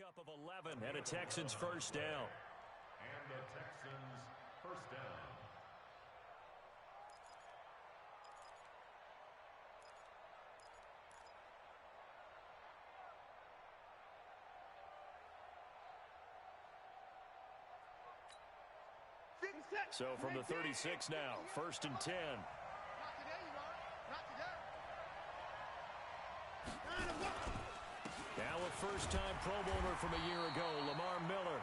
pickup of 11 and a Texans first down. And the Texans first down. So from the 36 now, 1st and 10. Now a first-time Pro Bowler from a year ago, Lamar Miller.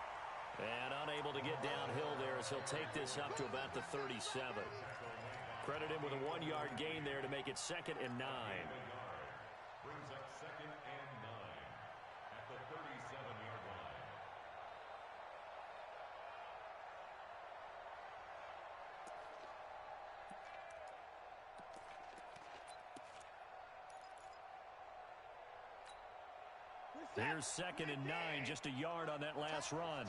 And unable to get downhill there as he'll take this up to about the 37. Credit him with a 1-yard gain there to make it 2nd and 9. Brings up 2nd and 9 at the 37-yard line. Here's 2nd and 9, just a yard on that last run.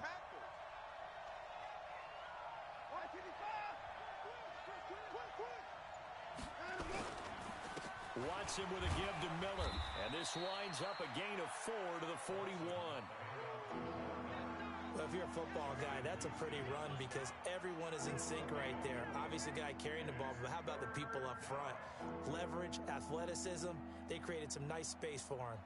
Watson with a give to Miller. And this winds up a gain of 4 to the 41. Well, if you're a football guy, that's a pretty run because everyone is in sync right there. Obviously, the guy carrying the ball, but how about the people up front? Leverage, athleticism, they created some nice space for him.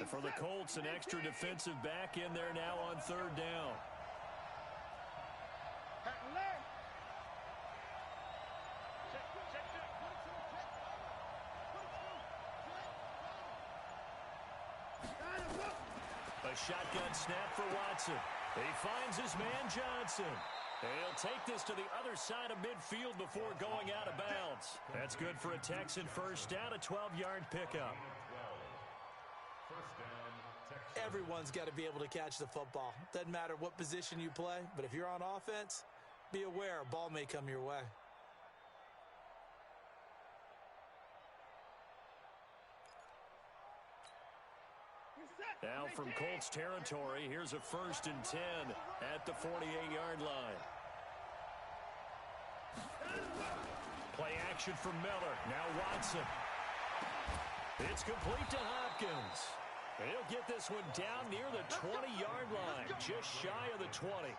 For the Colts, an extra defensive back in there now on 3rd down. A shotgun snap for Watson. He finds his man Johnson. He'll take this to the other side of midfield before going out of bounds. That's good for a Texan first down, a 12-yard pickup. First down, Texans. Everyone's got to be able to catch the football. Doesn't matter what position you play, but if you're on offense, be aware a ball may come your way. Now from Colts territory, here's a 1st and 10 at the 48-yard line. Play action from Miller. Now Watson. It's complete to Hopkins. He'll get this one down near the 20-yard line, just shy of the 20.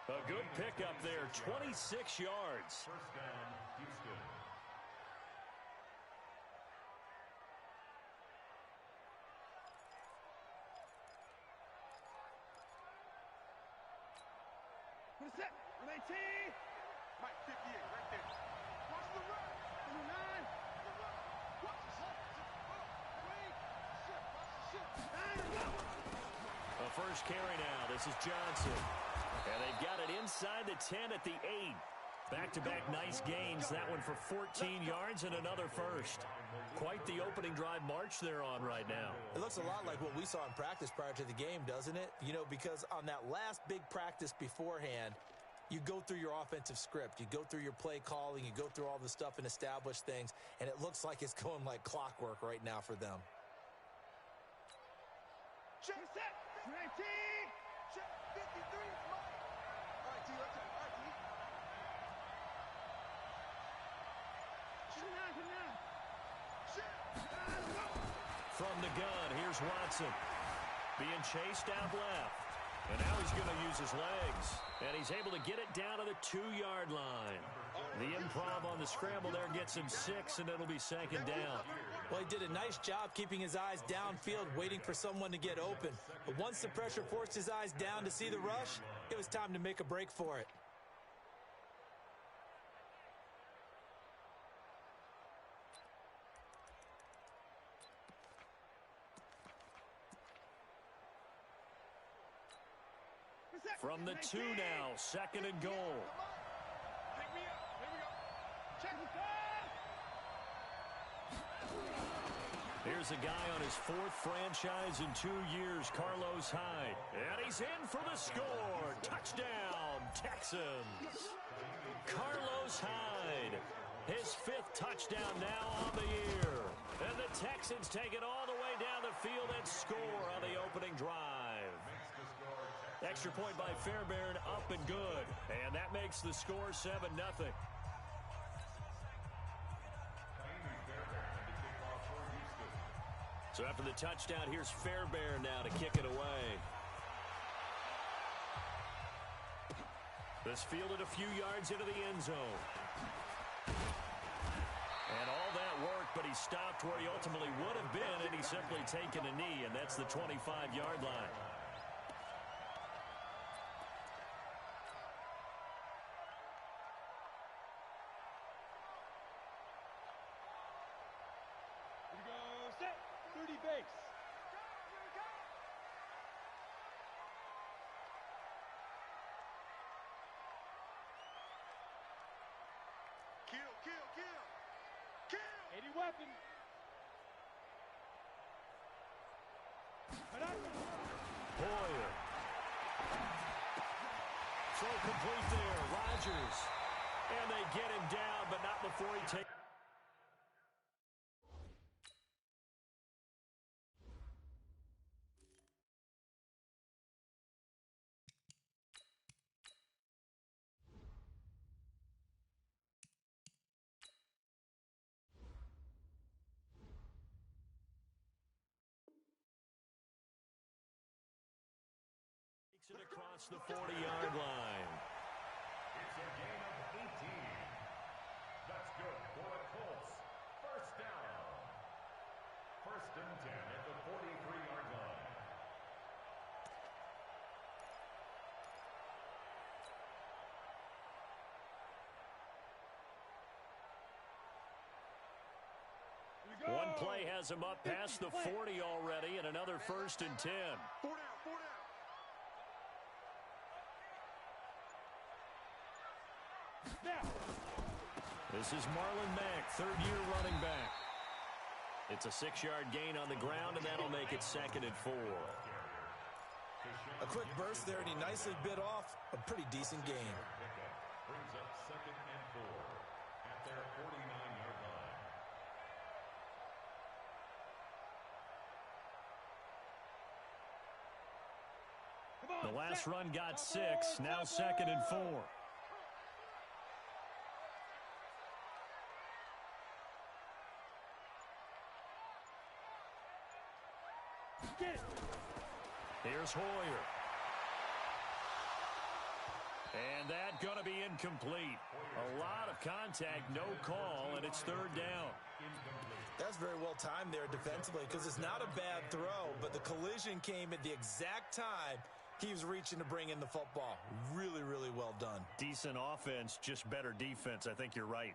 A good pickup there, 26 yards. First down, Houston. What's that? 19. Mike, 58, right there. Watch the run. 29. Watch the shot. A first carry now. This is Johnson. And they've got it inside the 10 at the 8. Back-to-back nice gains. That one for 14 yards and another first. Quite the opening drive march they're on right now. It looks a lot like what we saw in practice prior to the game, doesn't it? You know, because on that last big practice beforehand, you go through your offensive script. You go through your play calling. You go through all the stuff and establish things. And it looks like it's going like clockwork right now for them. Check set. 19. Check 53. All right, T. Let's go. All right, T. From the gun, here's Watson. Being chased out left. And now he's going to use his legs. And he's able to get it down to the 2-yard line. The improv on the scramble there gets him 6, and it'll be 2nd down. Well, he did a nice job keeping his eyes downfield, waiting for someone to get open. But once the pressure forced his eyes down to see the rush, it was time to make a break for it. From the 2 now, 2nd and goal. Pick me up. Here we go. Check the Here's a guy on his 4th franchise in 2 years, Carlos Hyde. And he's in for the score. Touchdown, Texans. Carlos Hyde, his 5th touchdown now on the year. And the Texans take it all the way down the field and score on the opening drive. Makes the score Texans Extra point by Fairbairn, up and good. And that makes the score 7-0. So after the touchdown, here's Fairbairn now to kick it away. This fielded a few yards into the end zone. And all that worked, but he stopped where he ultimately would have been, and he's simply taken a knee, and that's the 25-yard line. Here we go, set, 30 base. Kill, kill, kill. Kill! 80 weapon. Hoyer. Throw complete there. Rodgers. And they get him down, but not before he takes. It across the 40-yard line. It's a gain of 18. That's good for the Colts. First down. First and 10 at the 43-yard line. One play has him up past the 40 already, and another first and 10. 4 down, 4 down. This is Marlon Mack, third-year running back. It's a 6-yard gain on the ground, and that'll make it 2nd and 4. A quick burst there, and he nicely bit off a pretty decent gain. Brings up 2nd and 4 at their 49-yard line. The last run got 6, now 2nd and 4. Here's Hoyer. And that going to be incomplete. A lot of contact, no call, and it's 3rd down. That's very well timed there defensively because it's not a bad throw, but the collision came at the exact time he was reaching to bring in the football. Really, really well done. Decent offense, just better defense. I think you're right.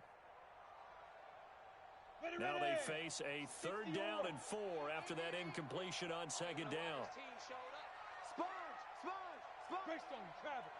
Now they face a 3rd down and 4 after that incompletion on 2nd down. Greystone, Travis.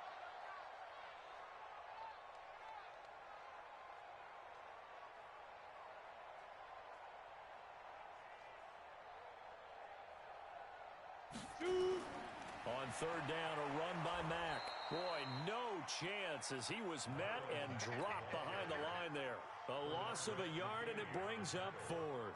On 3rd down, a run by Mack. Boy, no chance as he was met and dropped behind the line there. A loss of a yard, and it brings up 4th.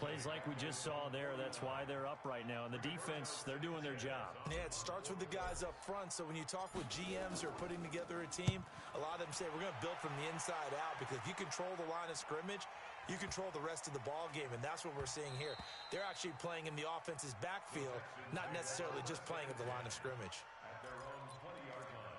Plays like we just saw there, that's why they're up right now. And the defense, they're doing their job. Yeah, it starts with the guys up front. So when you talk with GMs who are putting together a team, a lot of them say we're going to build from the inside out, because if you control the line of scrimmage, you control the rest of the ball game, and that's what we're seeing here. They're actually playing in the offense's backfield, not necessarily just playing at the line of scrimmage. At their own 20-yard line.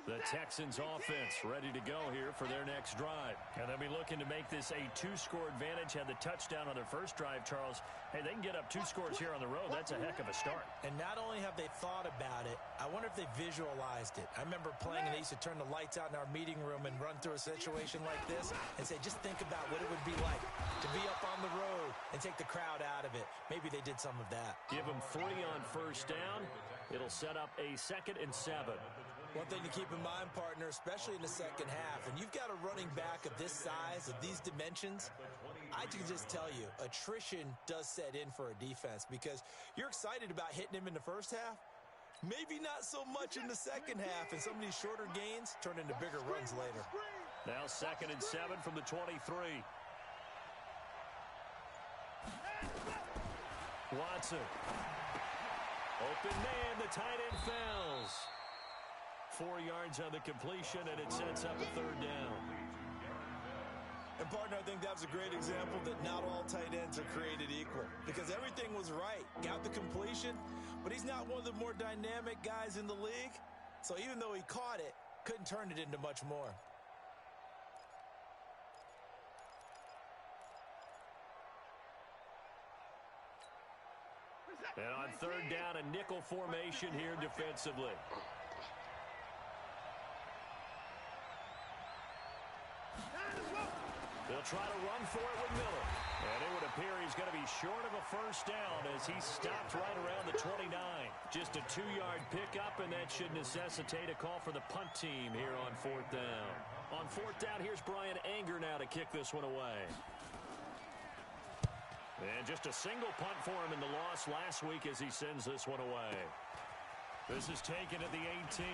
The Texans offense ready to go here for their next drive. And they'll be looking to make this a 2-score advantage. Had the touchdown on their first drive, Charles. Hey, they can get up 2 scores here on the road. That's a heck of a start. And not only have they thought about it, I wonder if they visualized it. I remember playing, and they used to turn the lights out in our meeting room and run through a situation like this and say, just think about what it would be like to be up on the road and take the crowd out of it. Maybe they did some of that. Give them 3 on first down. It'll set up a 2nd and 7. One thing to keep in mind, partner, especially in the second half, and you've got a running back of this size, of these dimensions, I can just tell you, attrition does set in for a defense, because you're excited about hitting him in the first half. Maybe not so much in the second half, and some of these shorter gains turn into bigger runs later. Now 2nd and 7 from the 23. Watson. Open man, the tight end fails. 4 yards on the completion, and it sets up a 3rd down. And, partner, I think that was a great example that not all tight ends are created equal because everything was right. Got the completion, but he's not one of the more dynamic guys in the league. So even though he caught it, couldn't turn it into much more. And on 3rd down, a nickel formation here defensively. They'll try to run for it with Miller. And it would appear he's going to be short of a 1st down as he stopped right around the 29. Just a 2-yard pickup, and that should necessitate a call for the punt team here on 4th down. On 4th down, here's Brian Anger now to kick this one away. And just a single punt for him in the loss last week as he sends this one away. This is taken at the 18.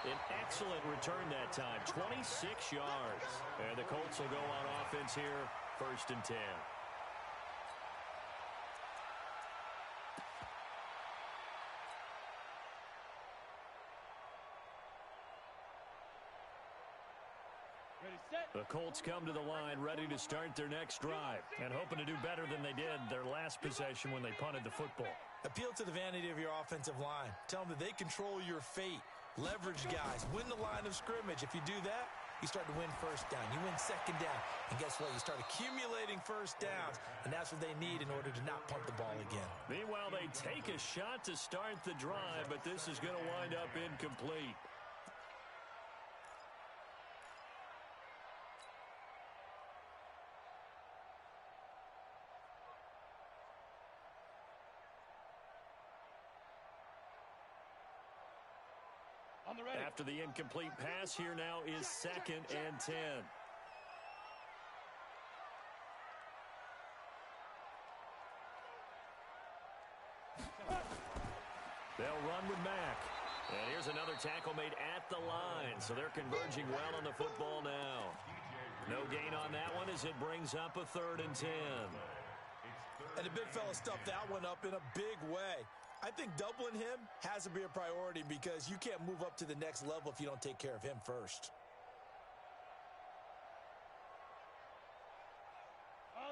An excellent return that time, 26 yards. And the Colts will go on offense here, 1st and 10. The Colts come to the line ready to start their next drive and hoping to do better than they did their last possession when they punted the football. Appeal to the vanity of your offensive line. Tell them that they control your fate. Leverage guys. Win the line of scrimmage. If you do that, you start to win 1st down. You win 2nd down. And guess what? You start accumulating 1st downs. And that's what they need in order to not punt the ball again. Meanwhile, they take a shot to start the drive, but this is going to wind up incomplete. After the incomplete pass, here now is 2nd and 10. They'll run with Mack. And here's another tackle made at the line. So they're converging well on the football now. No gain on that one as it brings up a 3rd and 10. And the big fella stuffed that one up in a big way. I think doubling him has to be a priority because you can't move up to the next level if you don't take care of him first.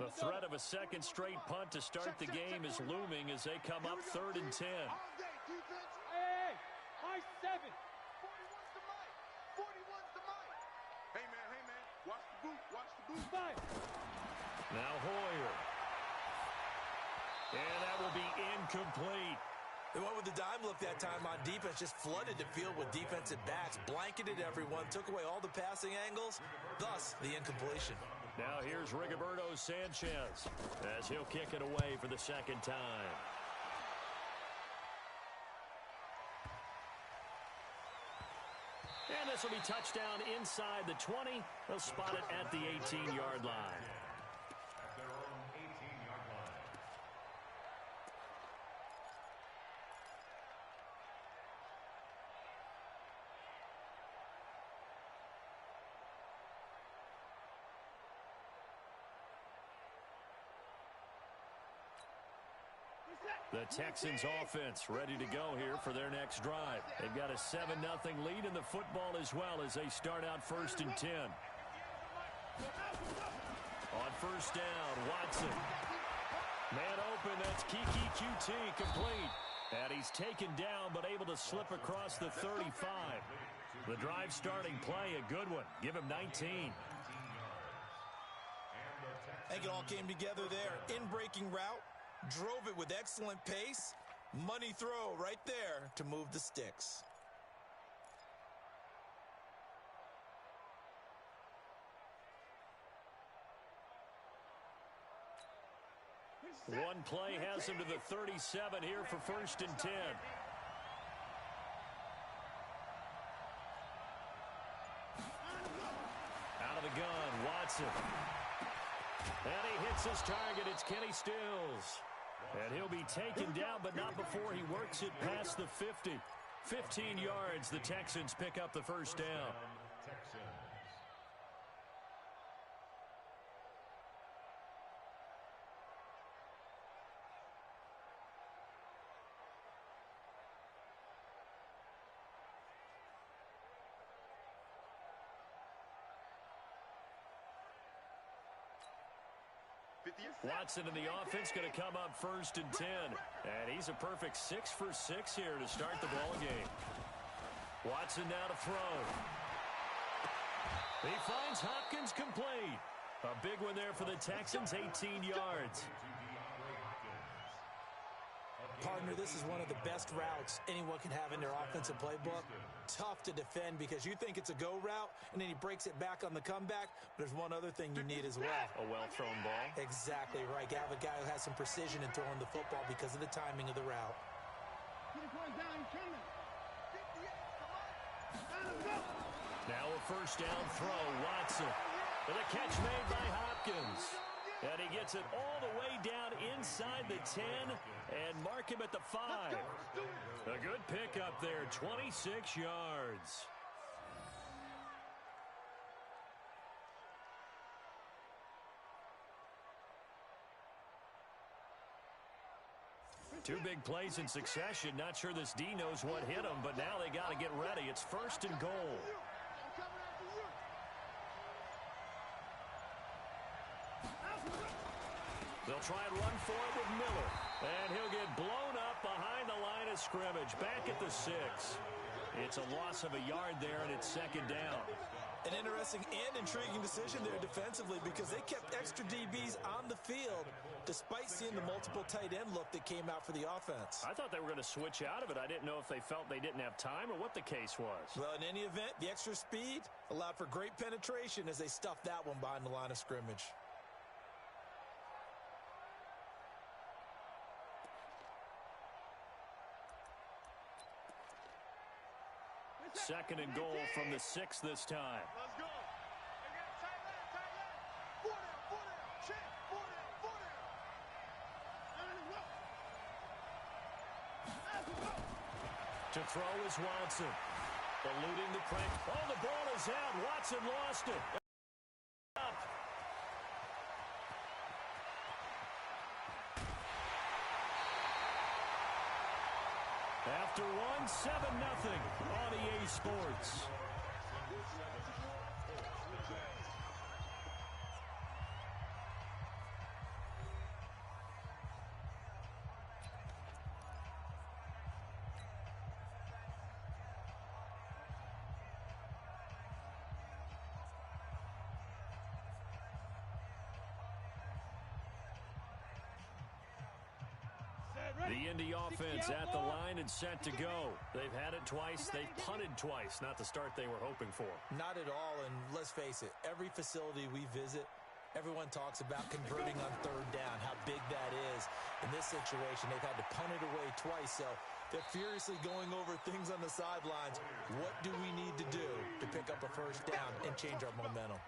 The threat of a 2nd straight punt to start the game is looming as they come up 3rd and 10. Hey, high 7. 41's the mic. 41's the mic. Hey, man. Watch the boot. Watch the boot. Fire. Now Hoyer. And that will be incomplete. They went with the dime look that time on defense, just flooded the field with defensive backs, blanketed everyone, took away all the passing angles, thus the incompletion. Now here's Rigoberto Sanchez as he'll kick it away for the 2nd time. And this will be touchdown inside the 20. They'll spot it at the 18-yard line. The Texans offense ready to go here for their next drive. They've got a 7-0 lead in the football as well as they start out 1st and 10. On 1st down, Watson. Man open, that's Kiki QT complete. And he's taken down but able to slip across the 35. The drive starting play, a good one. Give him 19. I think it all came together there. In-breaking route. Drove it with excellent pace. Money throw right there to move the sticks. One play has him to the 37 here for 1st and 10. Out of the gun, Watson. And he hits his target. It's Kenny Stills. And he'll be taken down, but not before he works it past the 50. 15 yards, the Texans pick up the first down. Texans. Watson in the offense going to come up 1st and 10. And he's a perfect 6 for 6 here to start the ball game. Watson now to throw. He finds Hopkins complete. A big one there for the Texans, 18 yards. Partner, this is one of the best routes anyone can have in their offensive playbook. Tough to defend because you think it's a go route, and then he breaks it back on the comeback. But there's one other thing you need as well. A well-thrown ball. Exactly right. You have a guy who has some precision in throwing the football because of the timing of the route. Now a first down throw, Watson. With a catch made by Hopkins. And he gets it all the way down inside the 10 and mark him at the 5. A good pickup there, 26 yards. Two big plays in succession. Not sure this D knows what hit him, but now they got to get ready. It's 1st and goal. They'll try and run for it with Miller. And he'll get blown up behind the line of scrimmage. Back at the 6. It's a loss of a yard there, and it's 2nd down. An interesting and intriguing decision there defensively because they kept extra DBs on the field despite seeing the multiple tight end look that came out for the offense. I thought they were going to switch out of it. I didn't know if they felt they didn't have time or what the case was. Well, in any event, the extra speed allowed for great penetration as they stuffed that one behind the line of scrimmage. 2nd and goal from the 6 this time. Let's go. Tight line. 4 down. Check. 4 down. To throw is Watson. Eluding the prank. Oh, the ball is out. Watson lost it. Up. After 7-0 on EA Sports. The Indy offense at the line and set to go. They've had it twice. They've punted twice. Not the start they were hoping for. Not at all, and let's face it, every facility we visit, everyone talks about converting on 3rd down, how big that is. In this situation, they've had to punt it away twice, so they're furiously going over things on the sidelines. What do we need to do to pick up a 1st down and change our momentum?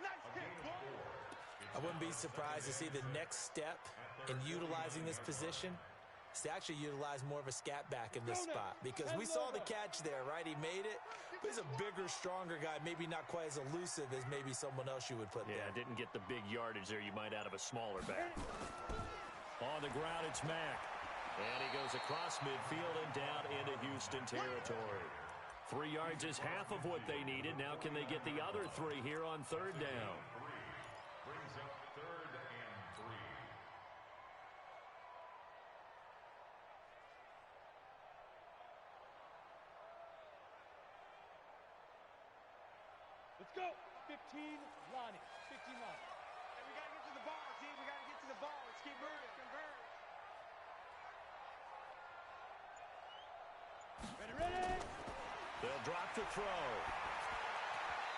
I wouldn't be surprised to see the next step in utilizing this position is to actually utilize more of a scat back in this spot because we saw the catch there, right? He made it. But he's a bigger, stronger guy, maybe not quite as elusive as maybe someone else you would put there. Yeah, didn't get the big yardage there you might out of a smaller back. On the ground, it's Mack. And he goes across midfield and down into Houston territory. 3 yards is half of what they needed. Now can they get the other 3 here on 3rd down? Brings up 3rd and 3. Let's go. 15 line. 15 line. Hey, we got to get to the ball, team. We got to get to the ball. Let's keep moving. Convert. Ready. They'll drop the throw.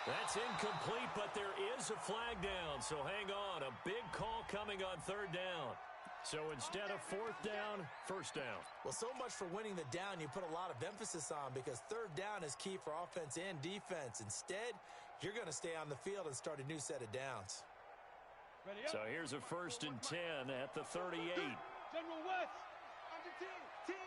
That's incomplete, but there is a flag down, so hang on. A big call coming on 3rd down. So instead of 4th down, 1st down. Well, so much for winning the down you put a lot of emphasis on because 3rd down is key for offense and defense. Instead, you're going to stay on the field and start a new set of downs. Ready up. So here's a 1st and 10 at the 38. General West. Under 10. 10.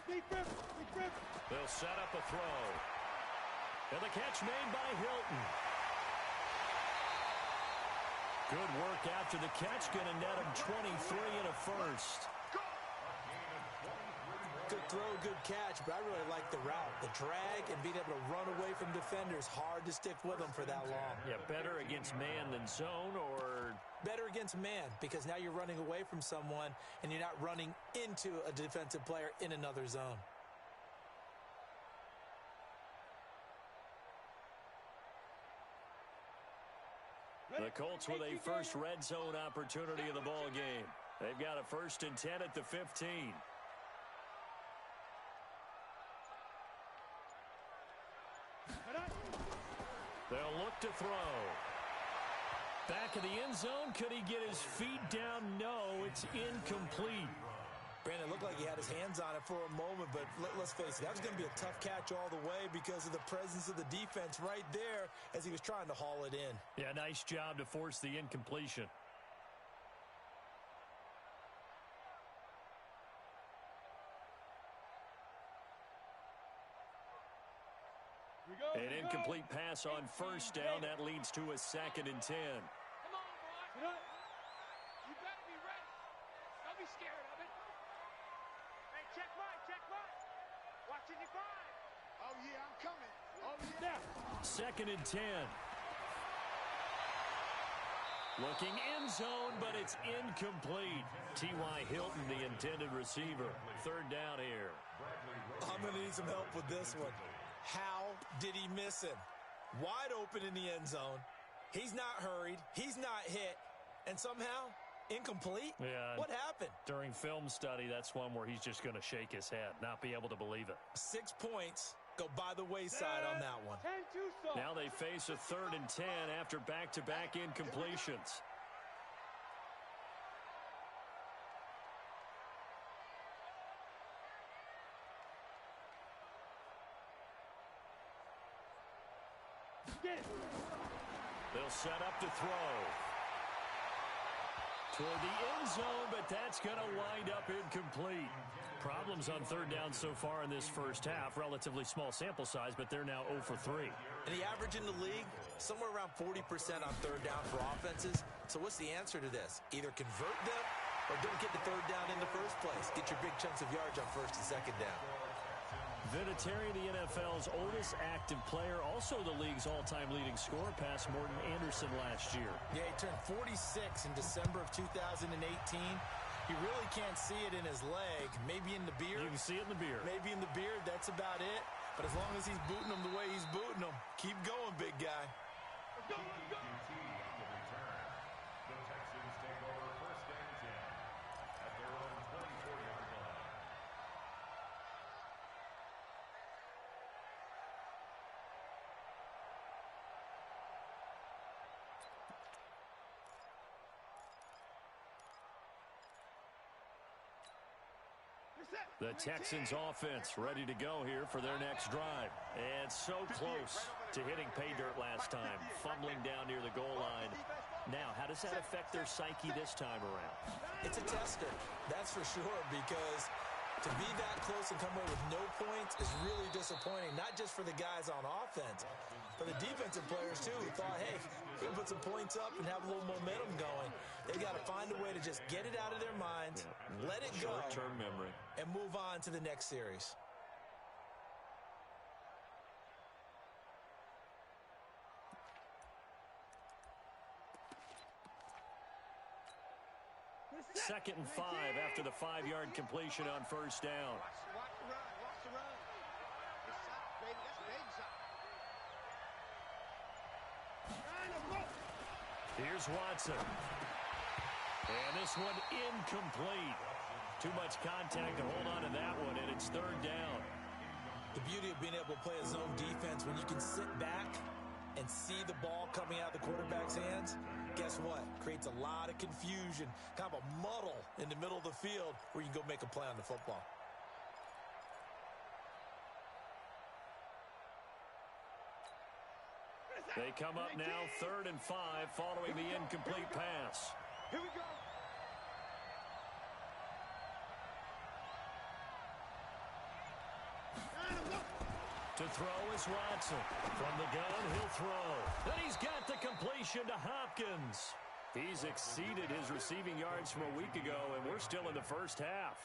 Defense. Defense. They'll set up a throw. And the catch made by Hilton. Good work after the catch. Going to net him 23 and a first. Good throw, good catch, but I really like the route. The drag and being able to run away from defenders. Hard to stick with them for that long. Yeah, better against man than zone, or better against man, because now you're running away from someone and you're not running into a defensive player in another zone. The Colts with a first red zone opportunity of the ball game. They've got a 1st and 10 at the 15. They'll look to throw. Back of the end zone. Could he get his feet down? No, it's incomplete. Brandon, looked like he had his hands on it for a moment, but let's face it, that was going to be a tough catch all the way because of the presence of the defense right there as he was trying to haul it in. Yeah, nice job to force the incompletion. An incomplete pass on 1st down. That leads to a 2nd and 10. Come on, boy. You better be ready. Don't be scared of it. Hey, check right, check right. Watching your five. Oh, yeah, I'm coming. Oh, yeah. 2nd and 10. Looking end zone, but it's incomplete. T.Y. Hilton, the intended receiver. 3rd down here. I'm going to need some help with this one. How did he miss him? Wide open in the end zone. He's not hurried. He's not hit. And somehow, incomplete? Yeah. What happened? During film study, that's one where he's just going to shake his head, not be able to believe it. 6 points go by the wayside on that one. Now they face a 3rd and 10 after back-to-back incompletions. They'll set up to throw. Toward the end zone, but that's going to wind up incomplete. Problems on 3rd down so far in this first half. Relatively small sample size, but they're now 0 for 3. And the average in the league, somewhere around 40% on 3rd down for offenses. So what's the answer to this? Either convert them or don't get the 3rd down in the first place. Get your big chunks of yards on 1st and 2nd down. Vinatieri, the NFL's oldest active player, also the league's all-time leading scorer, past Morton Anderson last year. Yeah, he turned 46 in December of 2018. You really can't see it in his leg. Maybe in the beard. You can see it in the beard. Maybe in the beard. That's about it. But as long as he's booting them the way he's booting them, keep going, big guy. The Texans take over 1st and 10 at their own 24-yard line. The Texans offense ready to go here for their next drive. And so close to hitting pay dirt last time, fumbling down near the goal line. Now, how does that affect their psyche this time around? It's a tester, that's for sure, because to be that close and come away with no points is really disappointing, not just for the guys on offense, but the defensive players, too, who thought, hey, we'll put some points up and have a little momentum going. They've got to find a way to just get it out of their minds, let it go, short-term memory, and move on to the next series. Second and 5 after the 5-yard completion on 1st down. Watch the run. Watch the run. It's shot, baby. That's a baby shot. Here's Watson. And this one incomplete. Too much contact to hold on to that one, and it's 3rd down. The beauty of being able to play a zone defense when you can sit back and see the ball coming out of the quarterback's hands, guess what? Creates a lot of confusion, kind of a muddle in the middle of the field where you can go make a play on the football. They come up now 3rd and 5 following the incomplete pass. Here we go. To throw is Watson. From the gun, he'll throw. And he's got the completion to Hopkins. He's exceeded his receiving yards from a week ago, and we're still in the first half.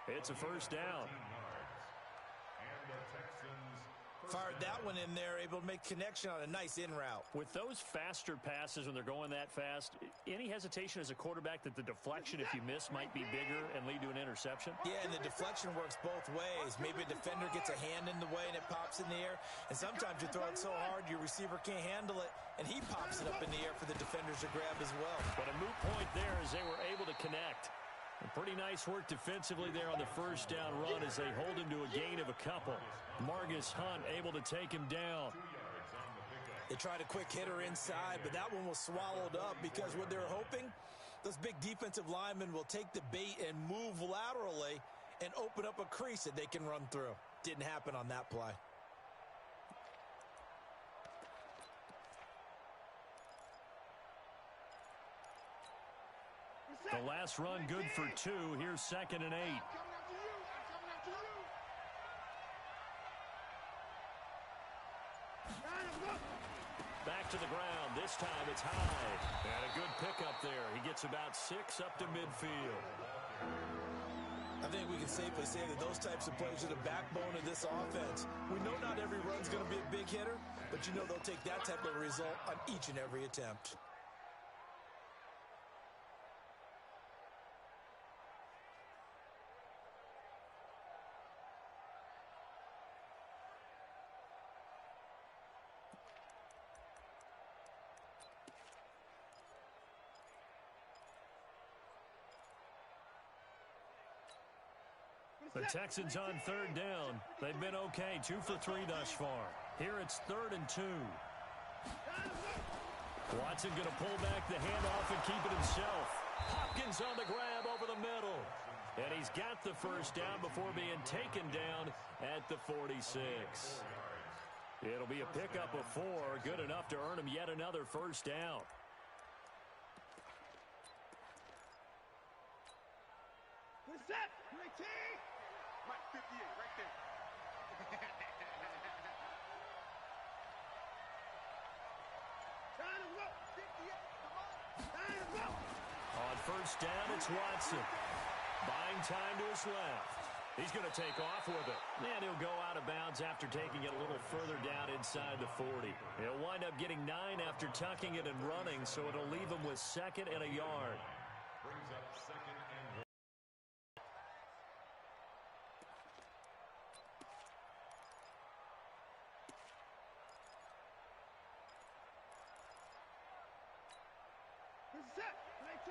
It's a first down. Fired that one in there, able to make connection on a nice in route. With those faster passes when they're going that fast, any hesitation as a quarterback that the deflection, if you miss, might be bigger and lead to an interception? Yeah, and the deflection works both ways. Maybe a defender gets a hand in the way and it pops in the air. And sometimes you throw it so hard your receiver can't handle it, and he pops it up in the air for the defenders to grab as well. But a moot point there as they were able to connect. And pretty nice work defensively there on the first down run as they hold him to a gain of a couple. Margus Hunt able to take him down. They tried a quick hitter inside, but that one was swallowed up because what they're hoping, those big defensive linemen will take the bait and move laterally and open up a crease that they can run through. Didn't happen on that play. The last run good for 2. Here's 2nd and 8. Back to the ground. This time it's high. And a good pickup there. He gets about 6 up to midfield. I think we can safely say that those types of plays are the backbone of this offense. We know not every run's going to be a big hitter, but you know they'll take that type of result on each and every attempt. The Texans on 3rd down. They've been okay, 2 for 3 thus far. Here it's 3rd and 2. Watson going to pull back the handoff and keep it himself. Hopkins on the grab over the middle. And he's got the first down before being taken down at the 46. It'll be a pickup of 4, good enough to earn him yet another first down. Set. Mike 58 right there. Time to go. 58, come on. On first down, it's Watson. Buying time to his left. He's going to take off with it. And he'll go out of bounds after taking it a little further down inside the 40. He'll wind up getting 9 after tucking it and running, so it'll leave him with 2nd and a yard. Brings up 2nd and 1. Set. 19.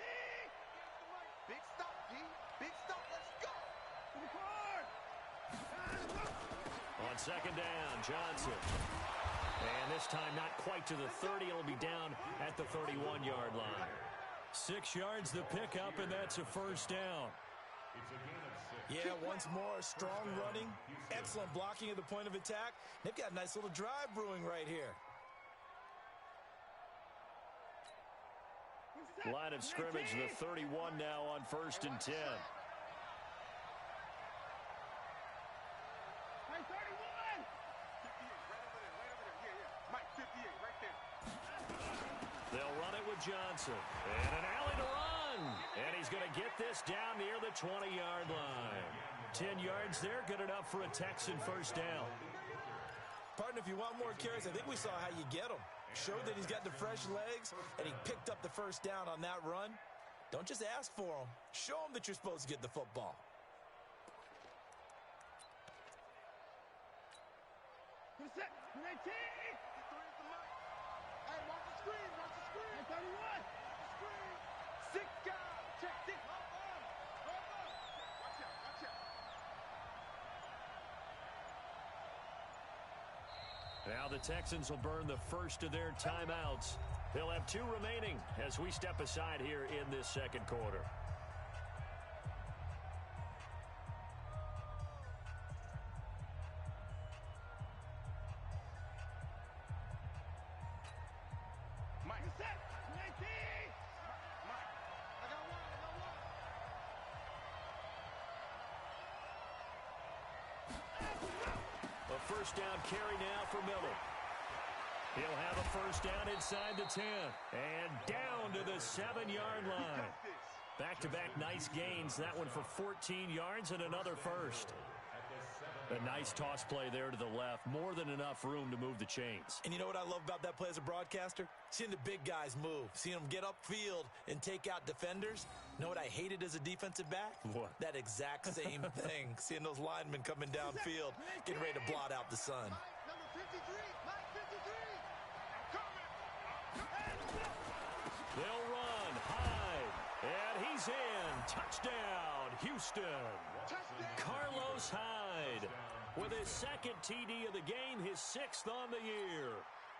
Big stop, G. Big stop. Let's go. To the card. On 2nd down, Johnson. And this time not quite to the 30. It'll be down at the 31-yard line. 6 yards the pickup, and that's a first down. Yeah, once more, strong running, excellent blocking at the point of attack. They've got a nice little drive brewing right here. Line of scrimmage, the 31 now on 1st and 10. Mike 31. 58 right over there. Yeah. Mike 58 right there. They'll run it with Johnson. And an alley to run. And he's going to get this down near the 20-yard line. 10 yards there, good enough for a Texan first down. Partner, if you want more carries, I think we saw how you get them. Showed that he's got the fresh legs, and he picked up the first down on that run. Don't just ask for them. Show them that you're supposed to get the football. Set. 19. Hey, watch the screen. Watch the screen. 31. Screen. 6 guys. Check this. Watch out. Watch out. Now the Texans will burn the first of their timeouts. They'll have 2 remaining as we step aside here in this second quarter. first down carry now for Miller. He'll have a first down inside the 10. And down to the 7-yard line. Back-to-back nice gains. That one for 14 yards and another first. A nice toss play there to the left. More than enough room to move the chains. And you know what I love about that play as a broadcaster? Seeing the big guys move. Seeing them get upfield and take out defenders. You know what I hated as a defensive back? What? That exact same thing. Seeing those linemen coming downfield, getting ready to blot out the sun. Number 53, Mike 53. I'm coming. They'll run. Hyde. And he's in. Touchdown, Houston. Carlos Hyde with his second TD of the game, his 6th on the year.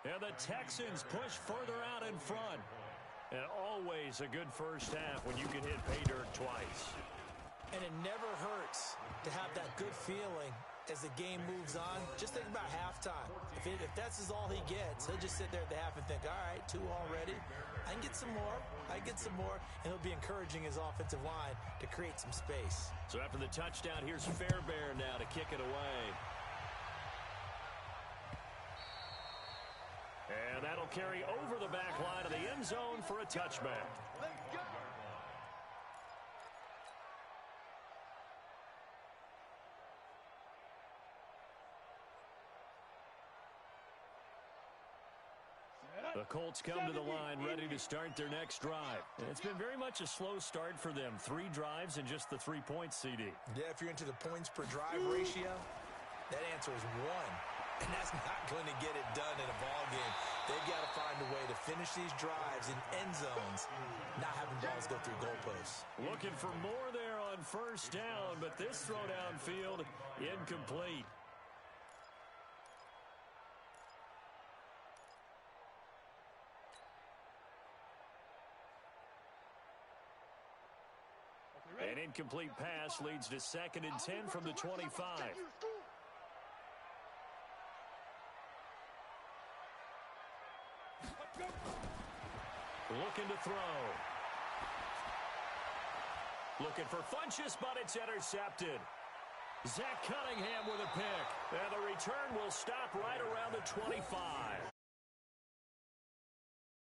And the Texans push further out in front. And always a good first half when you can hit pay dirt twice. And it never hurts to have that good feeling as the game moves on. Just think about halftime. If that's all he gets, he'll just sit there at the half and think, all right, 2 already. I can get some more. And he'll be encouraging his offensive line to create some space. So after the touchdown, here's Fairbairn now to kick it away. And that'll carry over the back line of the end zone for a touchback. Let's go. The Colts come to the line ready to start their next drive. And it's been very much a slow start for them. 3 drives and just the 3 points, CD. Yeah, if you're into the points per drive ratio, that answer is 1. And that's not going to get it done in a ball game. They've got to find a way to finish these drives in end zones, not having balls go through goalposts. Looking for more there on first down, but this throw downfield incomplete. An incomplete pass leads to 2nd and 10 from the 25. Looking to throw. Looking for Funchess, but it's intercepted. Zach Cunningham with a pick. And the return will stop right around the 25.